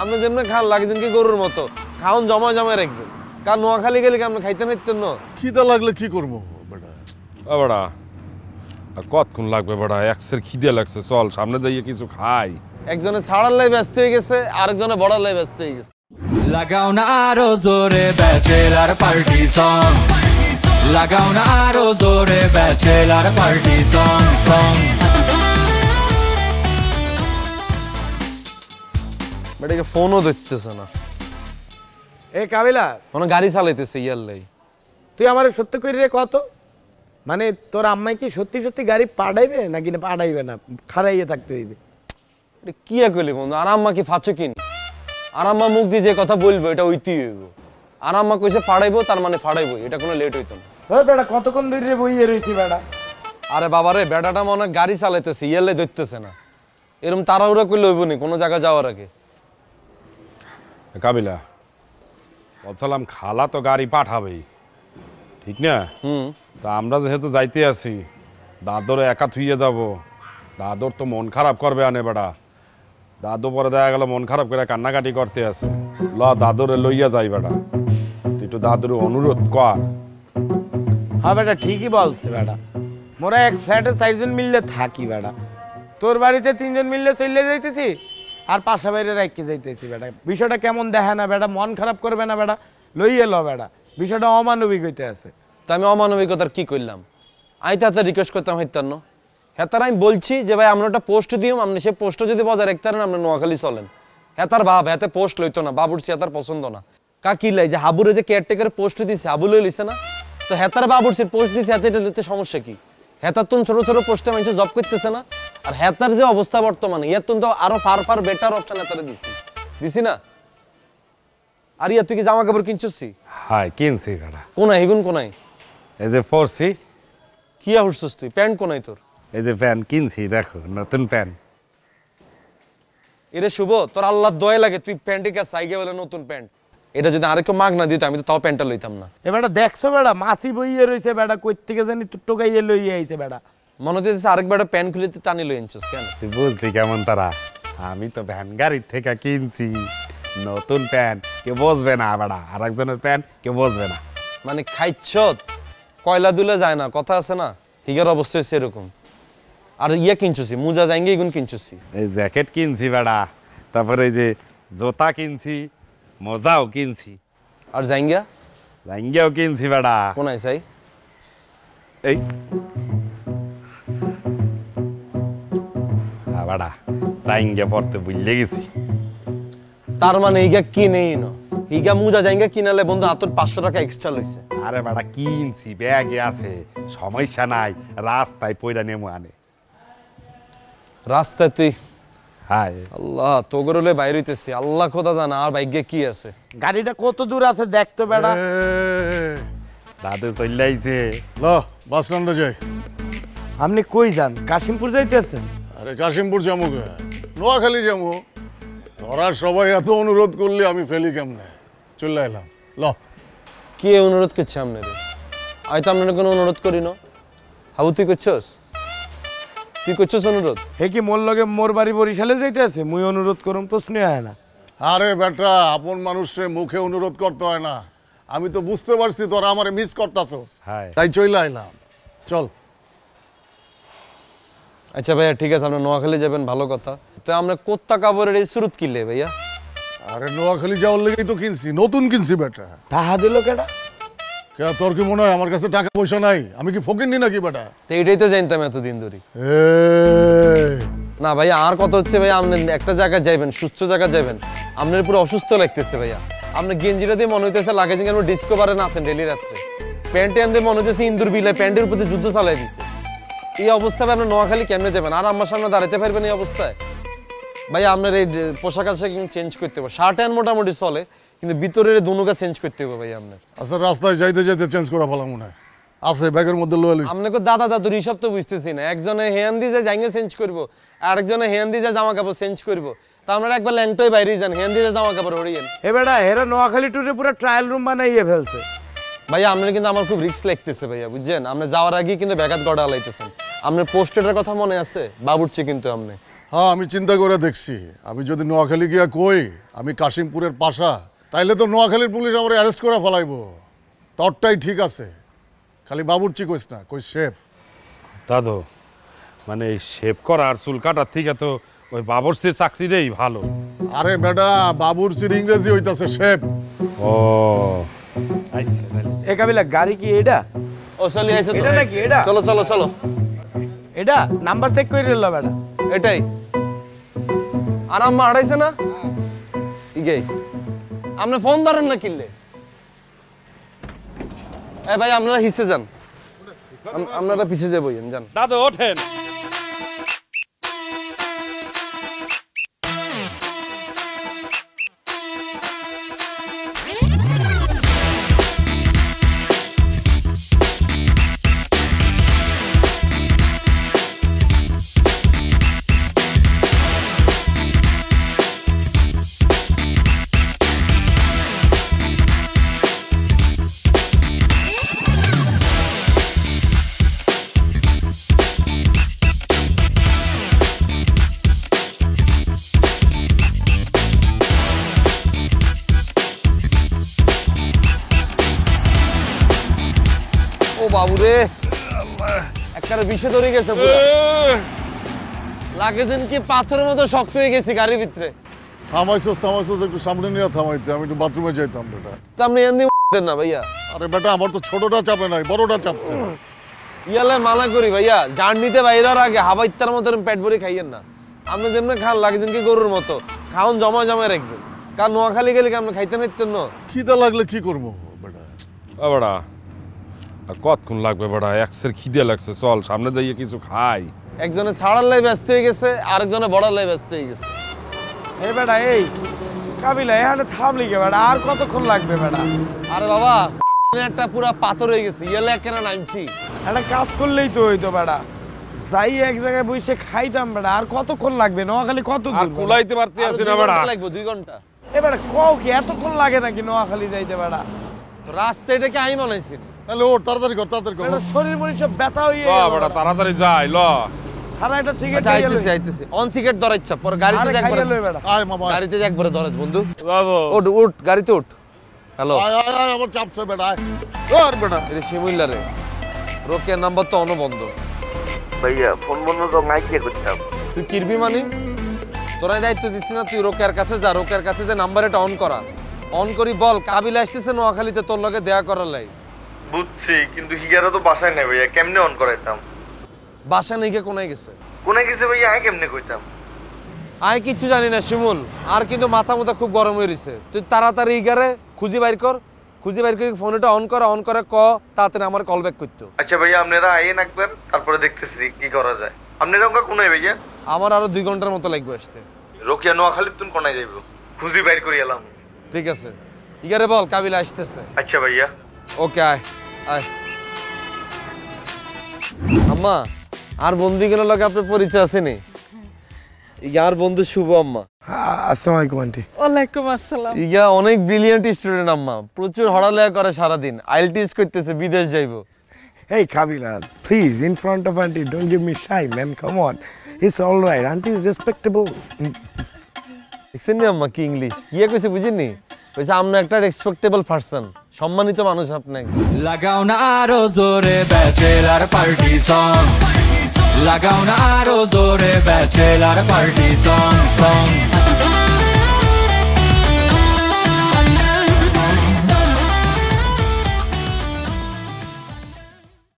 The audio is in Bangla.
আপনি যেমন খান লাগে দিন কি গরুর মতো খাওন জমা জমা রাখবেন কারণ নোয়াখালী গেলে কি আপনি খাইতে নাইতেন না খিদা লাগলে কি করবো বেটা বেড়া আর কতক্ষণ লাগবে বেড়া একসের খিদে লাগছে চল সামনে যাইয়ে কিছু খাই একজনে ছাড়ার লাই ব্যস্ত হয়ে গেছে আরেকজনে বড়ার লাই ব্যস্ত হয়ে গেছে লাগাও না আরো জোরে ব্যাচেলার পার্টি সং লাগাও না আরো জোরে ব্যাচেলার পার্টি সং সং বেটাকে ফোনও ধরতেছে না এ কাবিলা কোনো গাড়ি চালাইতেছে ইয়ার লাই তুই আমার সত্যি করে রে কত মানে তোর আম্মাই কি সত্যি সত্যি গাড়ি পাঠাইবে নাকি না পাঠাইবে না খারাইয়ে থাকতে হইবে কি কইলি বন্ধু আর আম্মা কি ফাঁচো কিনি আর আম্মা মুখ দিয়ে যে কথা বলবো এটা ওইতেই হইব আর আম্মা কইছে ফাড়াইবো তার মানে ফাড়াইবো এটা কোনো লেট হইতো না ওই বেটা কতক্ষণ ধরে বইয়ে রইছি বেটা আরে বাবা রে বেটাটা মনে গাড়ি চালাইতেছে ইয়ার লাই ধরতেছে না এরকম তাড়াহুড়া করলে হইব নি কোনো জায়গা যাওয়ার আগে কাবিলা বলছিলাম খালা তো গাড়ি পাঠাবেই ঠিক না তা আমরা যেহেতু যাইতে আছি দাদর একা থুইয়ে যাব দাদর তো মন খারাপ করবে আনে বেড়া দাদু পরে দেখা গেল মন খারাপ করে কান্নাকাটি করতে আছে ল দাদরে লইয়া যাই বেড়া তুই তো দাদুর অনুরোধ কর হ্যাঁ বেটা ঠিকই বলছে বেটা মোরা এক ফ্ল্যাটে 4 জন মিললে থাকি বেটা তোর বাড়িতে 3 জন মিললে চলে যাইতেছি আর পাশা বাইরে রাখতে যাইতেছি বেটা বিষয়টা কেমন দেখে না বেটা মন খারাপ করবে না বেটা লইয়ে ল বেটা বিষয়টা অমানবিক হইতে আছে তা আমি অমানবিকতার কি করলাম আমি তো রিকোয়েস্ট করতাম হইতার না হ্যাঁ তার আমি বলছি যে ভাই আমরা একটা পোস্ট দিও আপনি সে পোস্টটা যদি বজায় রাখতে পারেন আপনি নোয়াখালী চলেন হ্যাঁ তার ভাব হ্যাঁ পোস্ট লইতো না বাবুরচি তার পছন্দ না কা কি লাই যে হাবুরে যে কেয়ারটেকার পোস্ট দিছে হাবু লই লিছে না তো হ্যাঁ তার বাবুরচির পোস্ট দিছে হাতে এটা লইতে সমস্যা কি হ্যাঁ তার তুমি ছোট ছোট পোস্টে মানুষ জব করতেছে না আর হ্যাঁ তার যে অবস্থা বর্তমানে ইয়ার তুমি তো আরো ফার বেটার অপশন এতারে দিছি না আর ইয়া তুই কি জামা কাপড় কিনছিস হাই কিনছি বেড়া কোনায় এগুন কোনায় এই যে পরছি কি আহরছিস তুই প্যান্ট কোনায় তোর এই যে প্যান্ট কিনছি দেখো নতুন প্যান্ট এরে শুভ তোর আল্লাহর দয়া লাগে তুই প্যান্টে কে সাইকে বলে নতুন প্যান্ট এটা যদি আরেকটু মাগ না দিত আমি তো তাও প্যান্টটা লইতাম না এ বেটা দেখছো বেটা মাছি বইয়ে রইছে বেটা কই থেকে জানি টোকাইয়ে লইয়ে আইছে বেটা মনে হচ্ছে আরেক বেটা প্যান্ট খুলে তুই টানি লই আনছিস কেন তুই বুঝলি কেমন তারা আমি তো ভ্যান গাড়ির থেকে কিনছি নতুন প্যান্ট কেউ বসবে না বেড়া আর একজনের প্যান্ট কেউ বসবে না মানে খাইছ কয়লা দুলে যায় না কথা আছে না হিগার অবস্থা হচ্ছে এরকম আর ইয়া কিনছুসি মুজা যাইঙ্গে এগুন কিনছুসি এই জ্যাকেট কিনছি বেড়া তারপরে এই যে জোতা কিনছি মোজাও কিনছি আর যাইঙ্গা লাঙ্গিয়াও কিনছি বেড়া কোনায় চাই এই বেড়া লাঙ্গিয়া পড়তে বুঝলে গেছি তার মানে ইগা কিনেই না হিগা মুজা যাইঙ্গা কিনালে বন্ধু আতর 500 টাকা এক্সট্রা লইছে আরে বেড়া কিনছি ব্যাগে আছে সমস্যা নাই রাস্তায় পয়রা নেমু আনে রাস্তায় তুই হায় আল্লাহ তোগরলে বাইরে হইতেছি আল্লাহ খোদা জানা আর ভাগ্যে কি আছে গাড়িটা কত দূর আছে দেখতো বেটা দাদু চলে আইছে ল বাস স্ট্যান্ডে যাই আপনি কই যান কাশিমপুর যাইতেছেন আরে কাশিমপুর যাবো কে নোয়াখালী যাবো তোরা সবাই এত অনুরোধ করলে আমি ফেলি কেমনে চলে এলাম ল কে অনুরোধ করছে আপনারে আমি তো আপনার কোনো অনুরোধ করি না হাবু তুই করছস অনুরোধ হে কি মোর লগে মোর বাড়ি বরিশালে যাইতেছে মুই অনুরোধ করুম প্রশ্নই হয় না আরে বেটা আপন মানুষের মুখে অনুরোধ করতে হয় না আমি তো বুঝতে পারছি তোরা আমারে মিস করতাছস হায় তাই চলে আইলাম চল আচ্ছা ভাইয়া ঠিক আছে আপনি নোয়াখালী যাবেন ভালো কথা তো আমরা কোত্তা কাপড়ের এই সুরত কিনলে ভাইয়া আরে নোয়াখালী যাওয়ার লেগেই তো কিনছি নতুন কিনছি বেটা টাহা দিল কেডা কে তোর কি মনে হয় আমার কাছে টাকা পয়সা নাই আমি কি ফকিরনি নাকি বেটা তো এটাই তো জানতাম এতদিন ধরে এই না ভাইয়া আর কত হচ্ছে ভাইয়া আপনি একটা জায়গায় যাবেন সুস্থ জায়গায় যাবেন আপনার পুরো অসুস্থ লাগতেছে ভাইয়া আপনার গেঞ্জিটা দিয়ে মনে হইতেছে লাগে যে আপনি ডিসকভারে নাচেন ডেলি রাত্রে প্যান্টে আনতে মনে হইতেছে ইন্দুর বিলায় প্যান্টের প্রতি যুদ্ধ চালাই দিছে এই অবস্থায় আপনি নোয়াখালী কেমনে যাবেন আর আমার সামনে দাঁড়াতে পারবেন এই অবস্থায় ভাইয়া আপনার এই পোশাক আশাক চেঞ্জ করতে হবে শার্ট অ্যান্ড মোটামুটি চলে কিন্তু ভিতরের দুনুকা চেঞ্জ করতে হবে ভাইয়া আপনার আচ্ছা রাস্তায় যাইতে যাইতে চেঞ্জ করা ফেলাম মনে হয় আছে ব্যাগের মধ্যে লয়ে লইছি আপনাকে দাদা দাদুর হিসাব তো বুঝতেছি না একজনে হেয়ান দিয়ে যায় জাঙ্গে চেঞ্জ করবো আর একজনে হেয়ান দিয়ে যায় জামা কাপড় চেঞ্জ করবো তা আপনারা একবার ল্যাংটোয় বাইরে যান হেয়ান দিয়ে জামা কাপড় হরিয়েন এ বেটা হেরা নোয়াখালী টুরে পুরো ট্রায়াল রুম বানাইয়ে ফেলছে ভাইয়া আপনার কিন্তু আমার খুব রিস্ক লাগতেছে ভাইয়া বুঝছেন আপনি যাওয়ার আগে কিন্তু ব্যাঘাত গড়া লাইতেছেন আপনার পোস্টের কথা মনে আছে বাবুরচি কিন্তু আপনি হ্যাঁ আমি চিন্তা করে দেখছি, আমি যদি নোয়াখালী গিয়া কই আমি কাশিমপুরের পাশা, তাইলে তো নোয়াখালীর পুলিশ আমার অ্যারেস্ট করে ফেলাইবো। তোরটাই ঠিক আছে, খালি বাবুর্চি কইস না, কই শেফ। দাদু মানে এই শেভ করা আর চুল কাটার থেকে তো ওই বাবরচির চাকরিটাই ভালো। আরে বেটা, বাবুর্চির ইংরেজি হইতাছে শেফ। ও এ কাবিলা গাড়ি কি এটা? ও চলি আইছে তো। এটা নাকি এটা? চলো চলো চলো। এটা নাম্বার চেক করে নিল বেটা। এটাই আর আম্মা হারাইছে না? ইগে আপনি ফোন ধরেন না কিনলে? এ ভাই আপনারা হিসে যান, আপনারা পিছে যাবো যান। দাদু ওঠেন। ও বাবু রে, একটা বিষে ধরে গেছে পুরো। লাগে যেন কি পাথরের মতো শক্ত হয়ে গেছি গাড়ির ভিতরে। থামাইছস একটু সামনে নিয়ে থামাইতে, আমি একটু বাথরুমে যাইতাম বেটা। তা আপনি এমনি দেন না ভাইয়া। আরে বেটা, আমার তো ছোটটা চাপে নাই, বড়টা চাপছে। ইয়ালে মানা করি ভাইয়া, জার্নিতে বাইরের আগে হাবা ইত্তার মতো পেট ভরে খাইয়েন না। আপনি যেমনি খান লাগে যেন কি গরুর মতো খাওন জমা জমা রাখবেন। কারণ নোয়াখালী গেলে কি আপনি খাইতে নাইতেন না? খিদা লাগলে কি করবো বেটা? ও বেড়া আর কতক্ষণ লাগবে বেড়া? একসের খিদে লাগছে, চল সামনে যাইয়ে কিছু খাই। একজনে ছাড়ার লাই ব্যস্ত হয়ে গেছে, আরেকজনে বড়ার লাই ব্যস্ত হয়ে গেছে। এই বেটা এই কাবিলা এখানে থামলি কে বেটা? আর কতক্ষণ লাগবে বেটা? আরে বাবা একটা পুরা পাথর হয়ে গেছে, ইয়ালে কেন নামছি। একটা কাজ করলেই তো হইতো বেটা, যাই এক জায়গায় বসে খাইতাম বেটা। আর কতক্ষণ লাগবে? নোয়াখালী কত আর দূর? কুলাইতে পারতে আরো আছি 2 না বেড়া। ঘন্টা লাগবে, 2 ঘন্টা। এ বেটা কও কি এতক্ষণ লাগে নাকি নোয়াখালী যাইতে বেটা? তো রাস্তা এটাকে আমি বানাইছি না। তাহলে ওর তাড়াতাড়ি কর, তাড়াতাড়ি কর। বেটা শরীর মরি সব ব্যথা হয়ে ল গেল বেড়া বেটা। তাড়াতাড়ি যাই ল। খানা একটা সিগারেট আচ্ছা আইতেছি আইতেছি, অন সিগারেট ধরা ইচ্ছা পরে গাড়িতে আরে যে একবারে, খাইয়ে লই বেটা। আয় মামা, গাড়িতে যে একবারে ধরে বন্ধু। দাদু উঠ উঠ গাড়িতে উঠ। হ্যালো আয় আয় আয়, আমার চাপছে বেটা, আয়। আর বেটা এটা শিমুল্লা রে, রোকের নাম্বার তো অনবন্ধ। भैया फोन बंद तो मैं क्या করতাম? তুই কিরবি মানে তোরাই দায়িত্ব দিস না, তুই রোকের কাছে যা, রোকের কাছে যে নাম্বার এটা অন করা, অন করি বল কাবিল আসতেছে নোয়াখালীতে তোর লগে দেয়া করার লাই। বুঝছি, কিন্তু হিগারা তো বাসায় নেই ভাইয়া, কেমনে অন করাইতাম? বাসা নেই কোনায় গেছে? কোনে গেছে ভাইয়া, আয় কেমনে কইতাম? আমি কিচ্ছু জানি না শিমুল, আর কিন্তু মাথা মুথা খুব গরম হয়ে রয়েছে। তুই তাড়াতাড়ি ইগারে খুঁজি বাইর কর, খুঁজি বাইর করে ফোনটা অন করে ক তাড়াতাড়ি আমার কল ব্যাক করতো। আচ্ছা ভাইয়া আপনারা আইয়েন একবার, তারপরে দেখতেছি কি করা যায়। আপনারা ওঙ্কা কোনায় ভাইয়া? আমার আরো 2 ঘন্টার মতো লাগবে আসতে। রোকিয়া নোয়াখালীর তুন কোনায় যাইব? খুঁজি বাইর করে এলাম। ঠিক আছে ইগারে বল কাবিল আসতেছে। আচ্ছা ভাইয়া। ওকে আয় আয়। আম্মা আর বন্ধুগুলোর লগে আপনার পরিচয় আসেনি? ইয়ার বন্ধু শুভ আম্মা। আসসালামু আলাইকুম আন্টি। ওয়ালাইকুম আসসালাম। ইয়া অনেক ব্রিলিয়েন্ট স্টুডেন্ট আম্মা, প্রচুর পড়ালেখা করে সারাদিন, আইএলটিএস করতেছে, বিদেশ যাইবো। Hey Kabila, please in front of auntie don't give me shy man, come on. It's all right, auntie is respectable. দেখছেন নি আম্মা কি ইংলিশ কি কইছে বুঝিনি? কইছে আমরা একটা রেসপেক্টেবল পারসন, সম্মানিত মানুষ আপনি একজন। লাগাও না আরো জোরে ব্যাচেলার পার্টি সং, লাগাও না আরো জোরে ব্যাচেলার পার্টি সং সং।